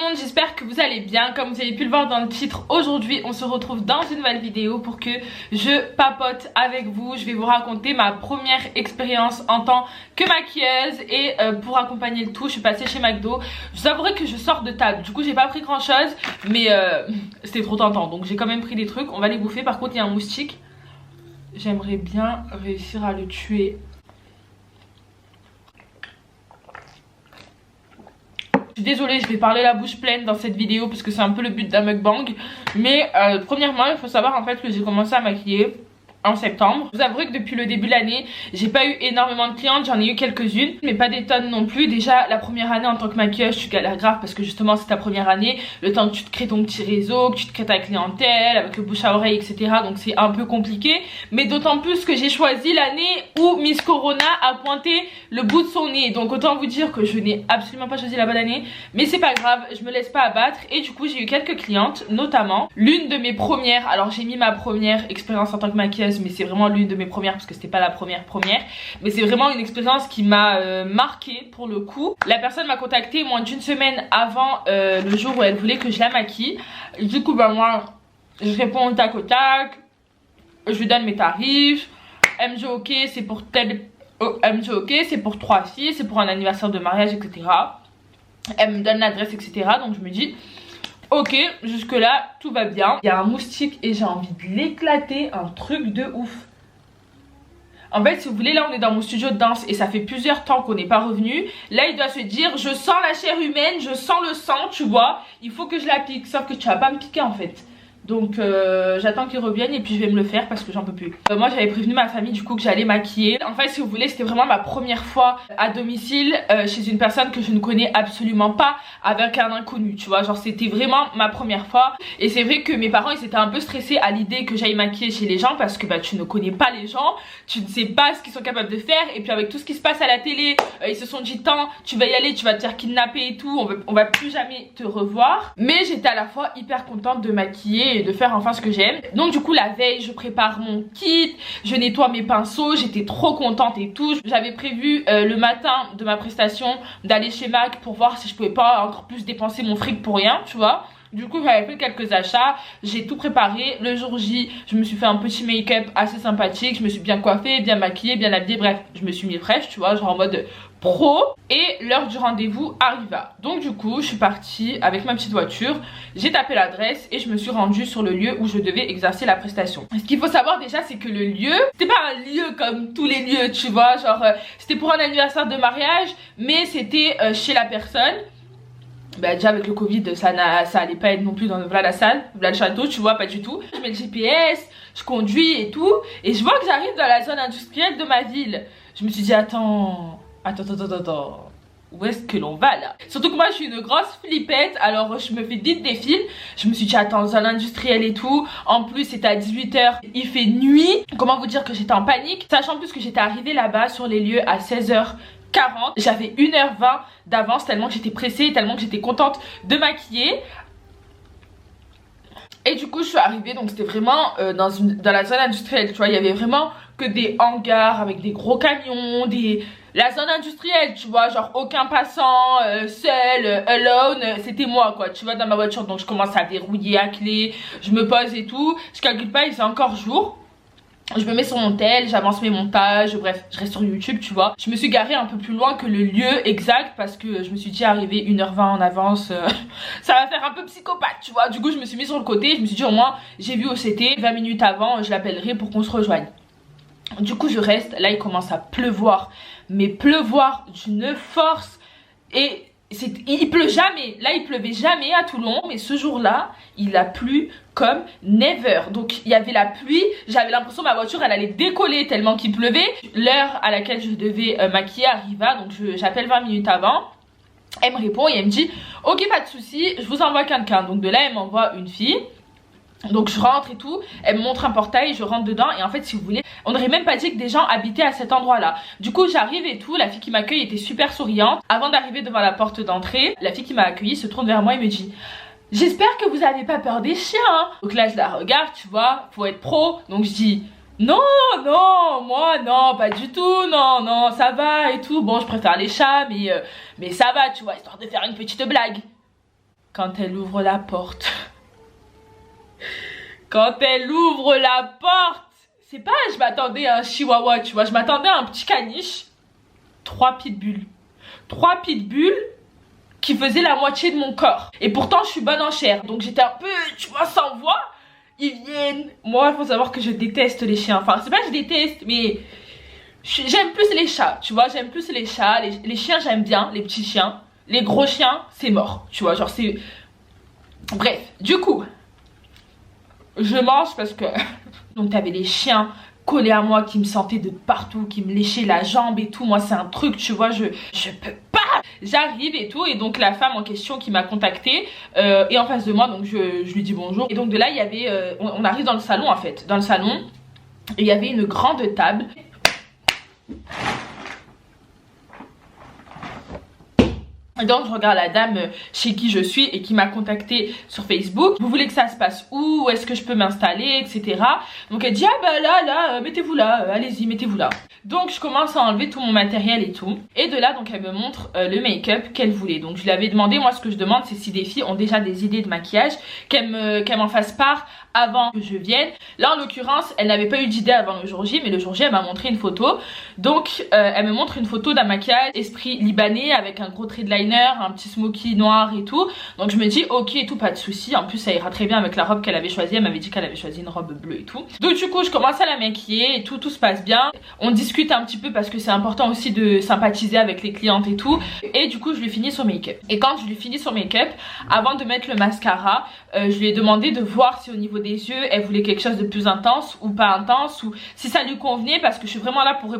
monde, j'espère que vous allez bien. Comme vous avez pu le voir dans le titre, aujourd'hui on se retrouve dans une nouvelle vidéo pour que je papote avec vous. Je vais vous raconter ma première expérience en tant que maquilleuse et pour accompagner le tout, je suis passée chez McDo. Je vous avouerai que je sors de table, du coup j'ai pas pris grand chose, mais c'était trop tentant, donc j'ai quand même pris des trucs. On va les bouffer. Par contre il y a un moustique, j'aimerais bien réussir à le tuer. Je suis désolée, je vais parler la bouche pleine dans cette vidéo parce que c'est un peu le but d'un mukbang. Mais premièrement, il faut savoir en fait que j'ai commencé à maquiller en septembre. Je vous avouerai que depuis le début de l'année, j'ai pas eu énormément de clientes, j'en ai eu quelques-unes, mais pas des tonnes non plus. Déjà la première année en tant que maquilleuse, tu galères grave parce que justement c'est ta première année, le temps que tu te crées ton petit réseau, que tu te crées ta clientèle avec le bouche à oreille, etc. Donc c'est un peu compliqué, mais d'autant plus que j'ai choisi l'année où Miss Corona a pointé le bout de son nez. Donc autant vous dire que je n'ai absolument pas choisi la bonne année, mais c'est pas grave, je me laisse pas abattre. Et du coup j'ai eu quelques clientes, notamment l'une de mes premières, alors j'ai mis ma première expérience en tant que maquilleuse, mais c'est vraiment l'une de mes premières parce que c'était pas la première, mais c'est vraiment une expérience qui m'a marquée pour le coup. La personne m'a contacté moins d'une semaine avant le jour où elle voulait que je la maquille. Du coup bah moi je réponds au tac au tac, je lui donne mes tarifs, elle me dit ok c'est pour tel, elle me dit ok c'est pour 3 filles, c'est pour un anniversaire de mariage, etc. Elle me donne l'adresse, etc. Donc je me dis ok, jusque là tout va bien. Il y a un moustique et j'ai envie de l'éclater, un truc de ouf. En fait si vous voulez, là on est dans mon studio de danse et ça fait plusieurs temps qu'on n'est pas revenu. Là il doit se dire je sens la chair humaine, je sens le sang, tu vois, il faut que je la pique. Sauf que tu vas pas me piquer en fait. Donc j'attends qu'il revienne et puis je vais me le faire parce que j'en peux plus. Moi j'avais prévenu ma famille du coup que j'allais maquiller. En fait si vous voulez c'était vraiment ma première fois à domicile chez une personne que je ne connais absolument pas, avec un inconnu, tu vois. Genre c'était vraiment ma première fois. Et c'est vrai que mes parents ils étaient un peu stressés à l'idée que j'aille maquiller chez les gens parce que bah tu ne connais pas les gens, tu ne sais pas ce qu'ils sont capables de faire. Et puis avec tout ce qui se passe à la télé, ils se sont dit tant tu vas y aller, tu vas te faire kidnapper et tout, on va plus jamais te revoir. Mais j'étais à la fois hyper contente de maquiller et de faire enfin ce que j'aime. Donc du coup la veille je prépare mon kit, je nettoie mes pinceaux, j'étais trop contente et tout. J'avais prévu le matin de ma prestation d'aller chez MAC pour voir si je pouvais pas encore plus dépenser mon fric pour rien, tu vois. Du coup j'avais fait quelques achats, j'ai tout préparé. Le jour J je me suis fait un petit make-up assez sympathique, je me suis bien coiffée, bien maquillée, bien habillée, bref je me suis mis fraîche, tu vois, genre en mode pro. Et l'heure du rendez-vous arriva. Donc du coup je suis partie avec ma petite voiture, j'ai tapé l'adresse et je me suis rendue sur le lieu où je devais exercer la prestation. Ce qu'il faut savoir déjà c'est que le lieu, c'était pas un lieu comme tous les lieux, tu vois, genre c'était pour un anniversaire de mariage, mais c'était chez la personne. Bah déjà avec le Covid ça allait pas être non plus dans voilà la salle, voilà le château, tu vois, pas du tout. Je mets le GPS, je conduis et tout, et je vois que j'arrive dans la zone industrielle de ma ville. Je me suis dit attends, où est-ce que l'on va là? Surtout que moi je suis une grosse flippette, alors je me fais vite des films. Je me suis dit attends, zone industrielle et tout, en plus c'était à 18 h, il fait nuit. Comment vous dire que j'étais en panique, sachant en plus que j'étais arrivée là-bas sur les lieux à 16h40. J'avais 1h20 d'avance tellement que j'étais pressée, tellement que j'étais contente de maquiller. Et du coup je suis arrivée, donc c'était vraiment dans la zone industrielle, tu vois, il y avait vraiment que des hangars avec des gros camions, la zone industrielle, tu vois, genre aucun passant, seul, alone, c'était moi quoi, tu vois, dans ma voiture. Donc je commence à verrouiller à clé, je me pose et tout, je calcule pas, il fait encore jour. Je me mets sur mon tel, j'avance mes montages, bref, je reste sur YouTube, tu vois. Je me suis garée un peu plus loin que le lieu exact parce que je me suis dit arriver 1h20 en avance, ça va faire un peu psychopathe, tu vois. Du coup, je me suis mis sur le côté, je me suis dit au moins, j'ai vu OCT, 20 minutes avant, je l'appellerai pour qu'on se rejoigne. Du coup, je reste, là il commence à pleuvoir, mais pleuvoir d'une force et... il pleut jamais, là il pleuvait jamais à Toulon, mais ce jour-là il a plu comme never. Donc il y avait la pluie, j'avais l'impression que ma voiture elle allait décoller tellement qu'il pleuvait. L'heure à laquelle je devais maquiller arriva, donc j'appelle 20 minutes avant. Elle me répond et elle me dit ok pas de souci, je vous envoie quelqu'un. Donc de là elle m'envoie une fille. Donc je rentre et tout, elle me montre un portail, je rentre dedans et en fait si vous voulez, on n'aurait même pas dit que des gens habitaient à cet endroit là. Du coup j'arrive et tout, la fille qui m'accueille était super souriante. Avant d'arriver devant la porte d'entrée, la fille qui m'a accueillie se tourne vers moi et me dit j'espère que vous avez pas peur des chiens hein. Donc là je la regarde, tu vois, faut être pro. Donc je dis non, moi non, pas du tout, non, ça va et tout. Bon je préfère les chats mais ça va, tu vois, histoire de faire une petite blague. quand elle ouvre la porte. Quand elle ouvre la porte, c'est pas je m'attendais à un chihuahua, tu vois, je m'attendais à un petit caniche. 3 pitbulls. 3 pitbulls qui faisaient la moitié de mon corps. Et pourtant, je suis bonne en chair. Donc j'étais un peu, tu vois, sans voix. Ils viennent. Moi, il faut savoir que je déteste les chiens. Enfin, c'est pas que je déteste, mais j'aime plus les chats, tu vois. J'aime plus les chats. Les chiens, j'aime bien, les petits chiens. Les gros chiens, c'est mort, tu vois. Genre, c'est... Bref, du coup, je mange parce que... Donc, t'avais les chiens collés à moi qui me sentaient de partout, qui me léchaient la jambe et tout. Moi, c'est un truc, tu vois, je peux pas. J'arrive et tout, et donc la femme en question qui m'a contactée est en face de moi, donc je lui dis bonjour. Et donc de là, il y avait... on arrive dans le salon en fait. Dans le salon, il y avait une grande table. Et donc je regarde la dame chez qui je suis et qui m'a contacté sur Facebook. Vous voulez que ça se passe où? Où est-ce que je peux m'installer, etc. Donc elle dit ah bah là, mettez-vous là, allez-y, mettez-vous là. Donc je commence à enlever tout mon matériel et tout. Et de là donc elle me montre le make-up qu'elle voulait. Donc je lui avais demandé, moi ce que je demande c'est si des filles ont déjà des idées de maquillage, qu'elle m'en fasse part avant que je vienne. Là en l'occurrence elle n'avait pas eu d'idée avant le jour J, mais le jour J elle m'a montré une photo. Donc elle me montre une photo d'un maquillage esprit libanais avec un gros trait de liner, un petit smoky noir et tout. Donc je me dis ok et tout, pas de souci. En plus ça ira très bien avec la robe qu'elle avait choisie. Elle m'avait dit qu'elle avait choisi une robe bleue et tout. Donc du coup je commence à la maquiller et tout se passe bien. On discute un petit peu parce que c'est important aussi de sympathiser avec les clientes et tout. Et du coup je lui finis son make-up. Et quand je lui finis son make-up, avant de mettre le mascara, je lui ai demandé de voir si au niveau des yeux elle voulait quelque chose de plus intense ou pas intense, ou si ça lui convenait, parce que je suis vraiment là pour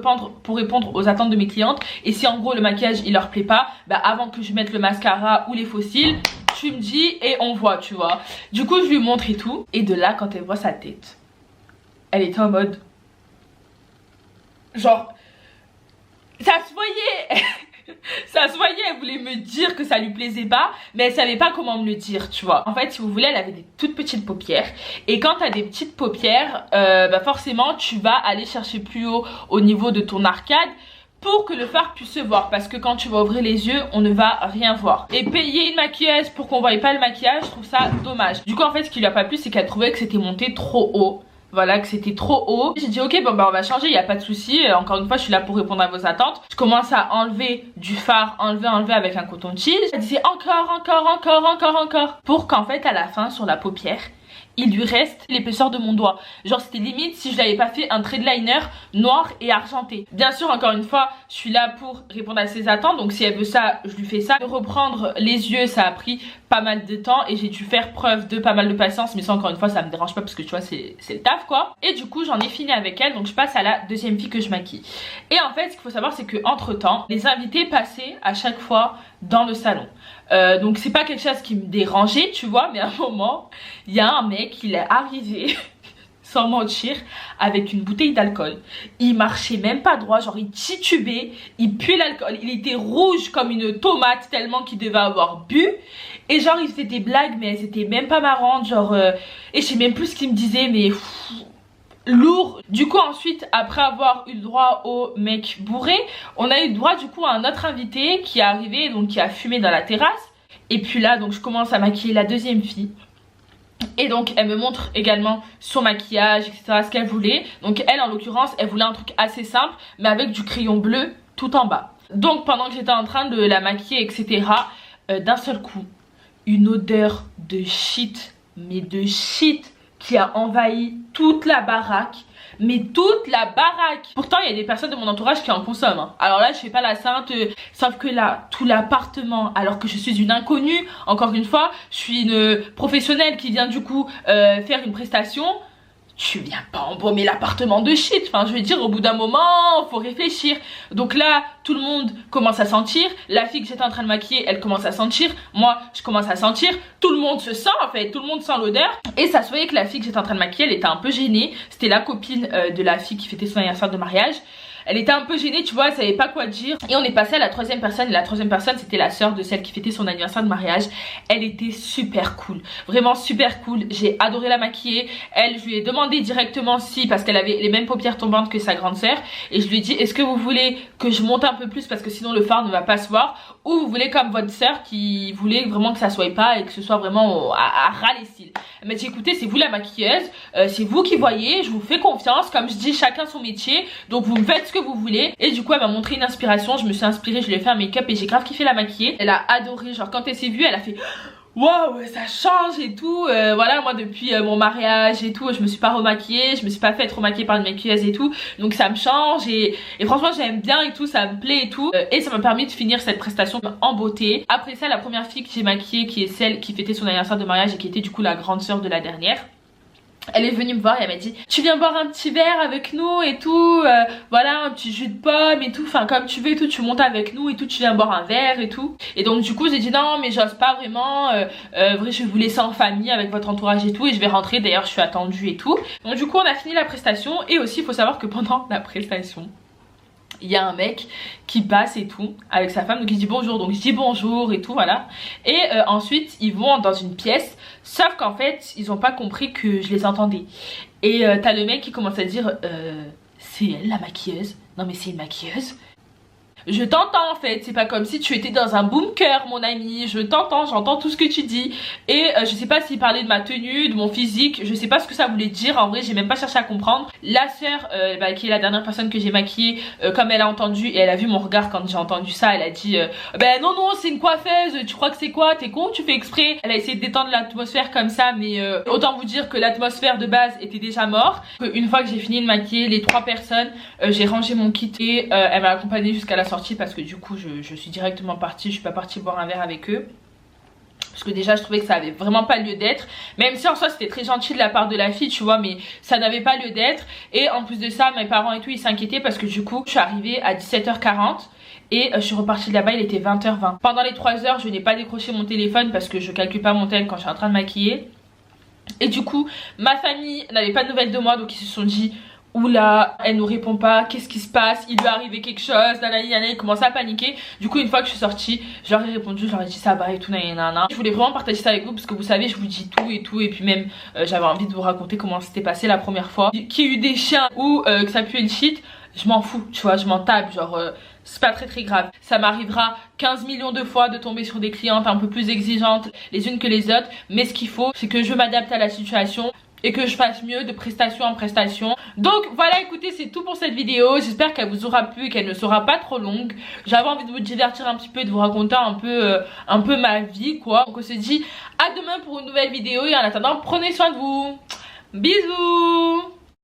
répondre aux attentes de mes clientes. Et si en gros le maquillage il leur plaît pas, bah avant que je mette le mascara ou les faux cils, tu me dis et on voit, tu vois. Du coup je lui montre et tout, et de là quand elle voit sa tête, elle était en mode genre ça se voyait. Ça se voyait, elle voulait me dire que ça lui plaisait pas, mais elle savait pas comment me le dire, tu vois. En fait, si vous voulez, elle avait des toutes petites paupières. Et quand t'as des petites paupières, bah forcément, tu vas aller chercher plus haut au niveau de ton arcade pour que le fard puisse se voir. Parce que quand tu vas ouvrir les yeux, on ne va rien voir. Et payer une maquilleuse pour qu'on voie pas le maquillage, je trouve ça dommage. Du coup, en fait, ce qui lui a pas plu, c'est qu'elle trouvait que c'était monté trop haut. Voilà, que c'était trop haut. J'ai dit ok, bon bah on va changer, il n'y a pas de souci. Encore une fois je suis là pour répondre à vos attentes. Je commence à enlever du fard, enlever avec un coton-tige. Elle disait encore, pour qu'en fait à la fin sur la paupière il lui reste l'épaisseur de mon doigt. Genre c'était limite si je l'avais pas fait un trait de liner noir et argenté. Bien sûr encore une fois je suis là pour répondre à ses attentes, donc si elle veut ça je lui fais ça. De reprendre les yeux ça a pris pas mal de temps et j'ai dû faire preuve de pas mal de patience, mais ça encore une fois ça me dérange pas parce que tu vois c'est le taf quoi. Et du coup j'en ai fini avec elle, donc je passe à la deuxième fille que je maquille. Et en fait ce qu'il faut savoir c'est que entre temps les invités passaient à chaque fois dans le salon. Donc c'est pas quelque chose qui me dérangeait tu vois, mais à un moment il y a un mec, il est arrivé sans mentir avec une bouteille d'alcool. Il marchait même pas droit, genre il titubait, il puait l'alcool, il était rouge comme une tomate tellement qu'il devait avoir bu. Et genre il faisait des blagues mais elles étaient même pas marrantes, genre et je sais même plus ce qu'il me disait, mais lourd. Du coup ensuite après avoir eu le droit au mec bourré, on a eu le droit du coup à un autre invité qui est arrivé, donc qui a fumé dans la terrasse. Et puis là donc je commence à maquiller la deuxième fille. Et donc elle me montre également son maquillage, etc, ce qu'elle voulait. Donc elle en l'occurrence elle voulait un truc assez simple mais avec du crayon bleu tout en bas. Donc pendant que j'étais en train de la maquiller etc, d'un seul coup une odeur de shit, mais de shit, qui a envahi toute la baraque. Mais toute la baraque. Pourtant il y a des personnes de mon entourage qui en consomment hein. Alors là je fais pas la sainte, sauf que là tout l'appartement, alors que je suis une inconnue, encore une fois je suis une professionnelle qui vient du coup faire une prestation. Tu viens pas embaumer l'appartement de shit. Enfin je veux dire au bout d'un moment faut réfléchir. Donc là tout le monde commence à sentir. La fille que j'étais en train de maquiller elle commence à sentir. Moi je commence à sentir. Tout le monde se sent en fait. Tout le monde sent l'odeur. Et ça se voyait que la fille que j'étais en train de maquiller elle était un peu gênée. C'était la copine de la fille qui fêtait son anniversaire de mariage. Elle était un peu gênée, tu vois, elle savait pas quoi dire. Et on est passé à la troisième personne. Et la troisième personne, c'était la sœur de celle qui fêtait son anniversaire de mariage. Elle était super cool, vraiment super cool. J'ai adoré la maquiller. Elle, je lui ai demandé directement si, parce qu'elle avait les mêmes paupières tombantes que sa grande sœur. Et je lui ai dit, est-ce que vous voulez que je monte un peu plus parce que sinon le fard ne va pas se voir, ou vous voulez comme votre sœur qui voulait vraiment que ça soit pas et que ce soit vraiment à ras les cils. Elle m'a dit, écoutez, c'est vous la maquilleuse, c'est vous qui voyez, je vous fais confiance, comme je dis, chacun son métier, donc vous me faites ce que vous voulez. Et du coup elle m'a montré une inspiration, je me suis inspirée, je lui ai fait un make-up et j'ai grave kiffé la maquiller. Elle a adoré, genre quand elle s'est vue, elle a fait waouh, ça change et tout. Voilà, moi depuis mon mariage et tout, je me suis pas remaquillée, je me suis pas fait remaquiller par une maquilleuse et tout, donc ça me change et franchement j'aime bien et tout, ça me plaît et tout, et ça m'a permis de finir cette prestation en beauté. Après ça, la première fille que j'ai maquillée, qui est celle qui fêtait son anniversaire de mariage et qui était du coup la grande sœur de la dernière, elle est venue me voir et elle m'a dit, tu viens boire un petit verre avec nous et tout, voilà, un petit jus de pomme et tout, enfin comme tu veux et tout, tu montes avec nous et tout, tu viens boire un verre et tout. Et donc du coup j'ai dit non mais j'ose pas vraiment, vrai je vais vous laisser en famille avec votre entourage et tout, et je vais rentrer, d'ailleurs je suis attendue et tout. Donc du coup on a fini la prestation. Et aussi il faut savoir que pendant la prestation, il y a un mec qui passe et tout avec sa femme, donc il dit bonjour, donc je dis bonjour et tout, voilà. Et ensuite ils vont dans une pièce, sauf qu'en fait ils ont pas compris que je les entendais. Et t'as le mec qui commence à dire c'est elle la maquilleuse, non mais c'est une maquilleuse. Je t'entends en fait, c'est pas comme si tu étais dans un bunker mon ami, je t'entends, j'entends tout ce que tu dis. Et je sais pas s'il parlait de ma tenue, de mon physique, je sais pas ce que ça voulait dire, en vrai j'ai même pas cherché à comprendre. La sœur qui est la dernière personne que j'ai maquillée, comme elle a entendu et elle a vu mon regard quand j'ai entendu ça, elle a dit ben non c'est une coiffeuse, tu crois que c'est quoi, t'es con, tu fais exprès. Elle a essayé de détendre l'atmosphère comme ça, mais autant vous dire que l'atmosphère de base était déjà morte. Une fois que j'ai fini de maquiller les 3 personnes, j'ai rangé mon kit et elle m'a accompagnée jusqu'à la sortie, parce que du coup je suis directement partie, je suis pas partie boire un verre avec eux parce que déjà je trouvais que ça avait vraiment pas lieu d'être, même si en soi c'était très gentil de la part de la fille, tu vois, mais ça n'avait pas lieu d'être. Et en plus de ça, mes parents et tout ils s'inquiétaient parce que du coup je suis arrivée à 17h40 et je suis repartie de là-bas, il était 20h20. Pendant les 3 heures je n'ai pas décroché mon téléphone parce que je calcule pas mon tel quand je suis en train de maquiller. Et du coup ma famille n'avait pas de nouvelles de moi, donc ils se sont dit oula, elle nous répond pas, qu'est-ce qui se passe, il lui est arrivé quelque chose, nanani, nanani, ils commençaient à paniquer. Du coup une fois que je suis sortie, je leur ai répondu, je leur ai dit ça va et tout, nanana. Je voulais vraiment partager ça avec vous parce que vous savez, je vous dis tout et tout, et puis même j'avais envie de vous raconter comment c'était passé la première fois. Qu'il y ait eu des chiens ou que ça puait le shit, je m'en fous, tu vois, je m'en tape, genre c'est pas très grave. Ça m'arrivera 15 millions de fois de tomber sur des clientes un peu plus exigeantes les unes que les autres, mais ce qu'il faut c'est que je m'adapte à la situation et que je fasse mieux de prestation en prestation. Donc voilà, écoutez, c'est tout pour cette vidéo. J'espère qu'elle vous aura plu et qu'elle ne sera pas trop longue. J'avais envie de vous divertir un petit peu, de vous raconter un peu ma vie quoi. Donc on se dit à demain pour une nouvelle vidéo, et en attendant prenez soin de vous. Bisous.